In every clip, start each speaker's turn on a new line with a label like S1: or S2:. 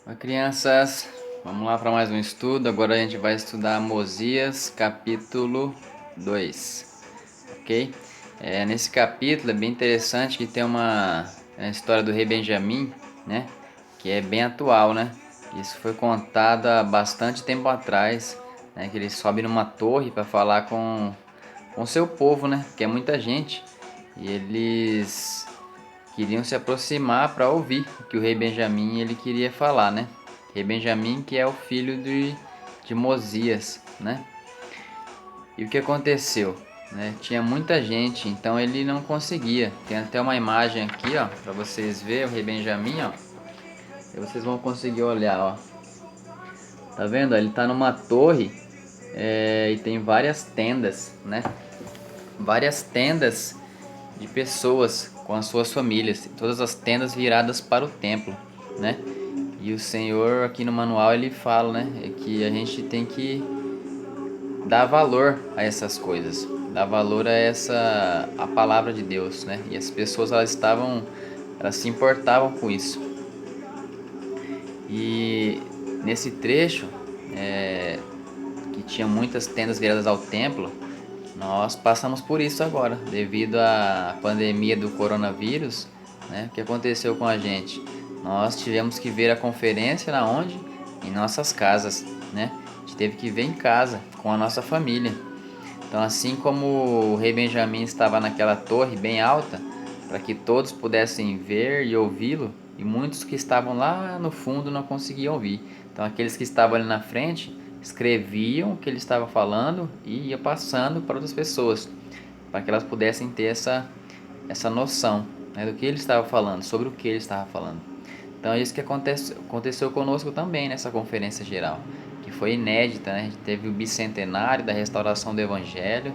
S1: Oi, crianças, vamos lá para mais um estudo. Agora a gente vai estudar Mosias, capítulo 2, ok? Nesse capítulo é bem interessante que tem uma história do rei Benjamim, né? Que é bem atual, né? Isso foi contado há bastante tempo atrás, né? Que ele sobe numa torre para falar com seu povo, né? Que é muita gente. E eles queriam se aproximar para ouvir o que o rei Benjamim ele queria falar, né? Rei Benjamim, que é o filho de Mosias, né? E o que aconteceu? Né? Tinha muita gente, então ele não conseguia. Tem até uma imagem aqui, ó, para vocês verem o rei Benjamim, ó. E vocês vão conseguir olhar, ó. Tá vendo? Ele tá numa torre e tem várias tendas, né? Várias tendas de pessoas com as suas famílias, todas as tendas viradas para o templo, né? E o Senhor aqui no manual ele fala, né, que a gente tem que dar valor a essas coisas, dar valor a palavra de Deus, né? E as pessoas elas se importavam com isso. E nesse trecho que tinha muitas tendas viradas ao templo, nós passamos por isso agora, devido à pandemia do coronavírus, né? O que aconteceu com a gente? Nós tivemos que ver a conferência na onde? Em nossas casas, né? A gente teve que ver em casa, com a nossa família. Então, assim como o rei Benjamim estava naquela torre bem alta, para que todos pudessem ver e ouvi-lo, e muitos que estavam lá no fundo não conseguiam ouvir. Então, aqueles que estavam ali na frente escreviam o que ele estava falando e ia passando para outras pessoas, para que elas pudessem ter essa noção, né, do que ele estava falando, sobre o que ele estava falando. Então é isso que aconteceu conosco também nessa conferência geral, que foi inédita, né? A gente teve o bicentenário da restauração do Evangelho,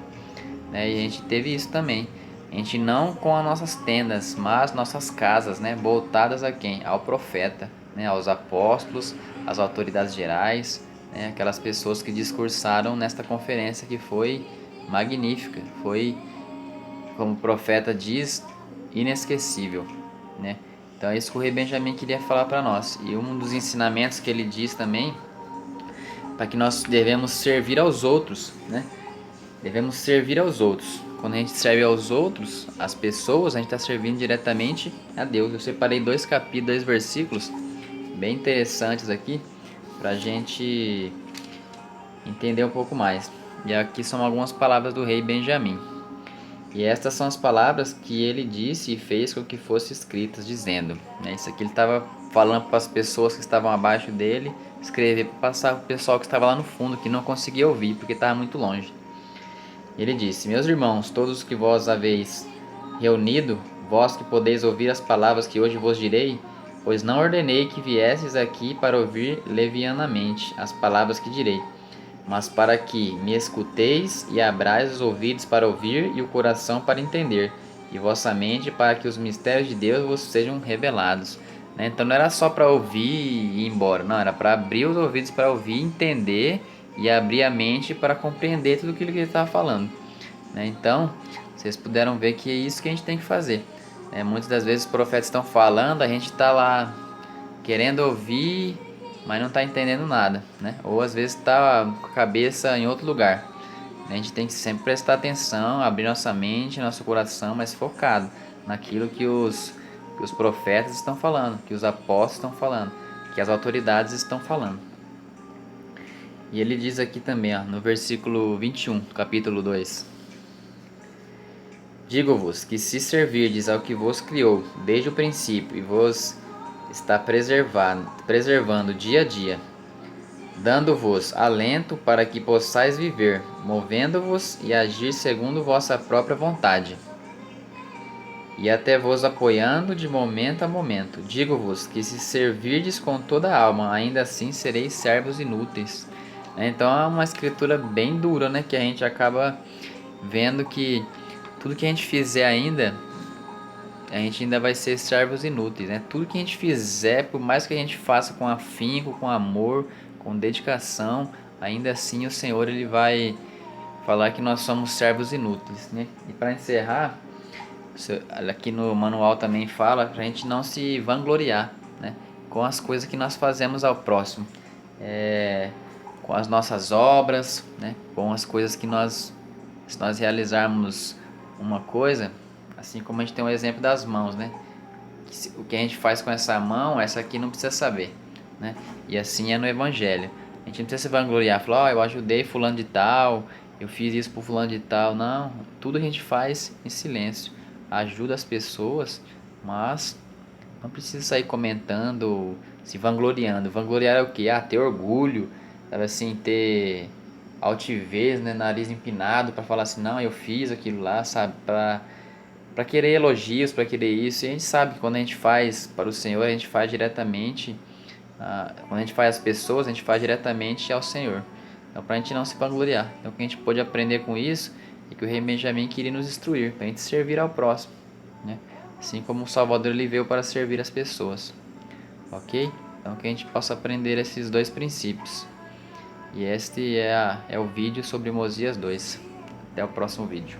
S1: né? E a gente teve isso também. A gente não com as nossas tendas, mas nossas casas, né? Voltadas a quem? Ao profeta, né? Aos apóstolos, às autoridades gerais, né? Aquelas pessoas que discursaram nesta conferência que foi magnífica, foi, como o profeta diz, inesquecível, né? Então é isso que o rei Benjamim queria falar para nós. E um dos ensinamentos que ele diz também, para que nós devemos servir aos outros, né? Devemos servir aos outros. Quando a gente serve aos outros, as pessoas, a gente está servindo diretamente a Deus. Eu separei dois capítulos, dois versículos bem interessantes aqui para a gente entender um pouco mais. E aqui são algumas palavras do rei Benjamim. E estas são as palavras que ele disse e fez com que fossem escritas, dizendo, né? Isso aqui ele estava falando para as pessoas que estavam abaixo dele, escrever para passar para o pessoal que estava lá no fundo, que não conseguia ouvir, porque estava muito longe. Ele disse, meus irmãos, todos que vós haveis reunido, vós que podeis ouvir as palavras que hoje vos direi, pois não ordenei que viesses aqui para ouvir levianamente as palavras que direi, mas para que me escuteis e abrais os ouvidos para ouvir e o coração para entender, e vossa mente para que os mistérios de Deus vos sejam revelados. Né? Então não era só para ouvir e ir embora, não, era para abrir os ouvidos para ouvir, entender e abrir a mente para compreender tudo aquilo que ele estava falando. Né? Então, vocês puderam ver que é isso que a gente tem que fazer. Muitas das vezes os profetas estão falando, a gente está lá querendo ouvir, mas não está entendendo nada, né? Ou às vezes está com a cabeça em outro lugar. A gente tem que sempre prestar atenção, abrir nossa mente, nosso coração, mas focado naquilo que os profetas estão falando, que os apóstolos estão falando, que as autoridades estão falando. E ele diz aqui também, ó, no versículo 21, capítulo 2: digo-vos que se servirdes ao que vos criou desde o princípio e vos está preservando dia a dia, dando-vos alento para que possais viver, movendo-vos e agir segundo vossa própria vontade, e até vos apoiando de momento a momento. Digo-vos que se servirdes com toda a alma, ainda assim sereis servos inúteis. Então é uma escritura bem dura, né? Que a gente acaba vendo que tudo que a gente fizer ainda, a gente ainda vai ser servos inúteis, né? Tudo que a gente fizer, por mais que a gente faça com afinco, com amor, com dedicação, ainda assim o Senhor ele vai falar que nós somos servos inúteis, né? E para encerrar, aqui no manual também fala para a gente não se vangloriar, né? com as coisas que nós fazemos ao próximo, com as nossas obras, né? Com as coisas que se nós realizarmos uma coisa, assim como a gente tem um exemplo das mãos, né? O que a gente faz com essa mão, essa aqui não precisa saber, né? E assim é no Evangelho. A gente não precisa se vangloriar, falar, ó, eu ajudei fulano de tal, eu fiz isso por fulano de tal. Não, tudo a gente faz em silêncio. Ajuda as pessoas, mas não precisa sair comentando, se vangloriando. Vangloriar é o quê? Ah, ter orgulho, sabe assim, ter altivez, né? Nariz empinado para falar assim, não, eu fiz aquilo lá, sabe? Para querer elogios, para querer isso. E a gente sabe que quando a gente faz para o Senhor, a gente faz diretamente. Quando a gente faz as pessoas, a gente faz diretamente ao Senhor. Então, para a gente não se vangloriar. Então, o que a gente pode aprender com isso é que o rei Benjamim queria nos instruir, para a gente servir ao próximo, né? Assim como o Salvador ele veio para servir as pessoas. Ok? Então, que a gente possa aprender esses dois princípios. E este é o vídeo sobre Mosias 2. Até o próximo vídeo.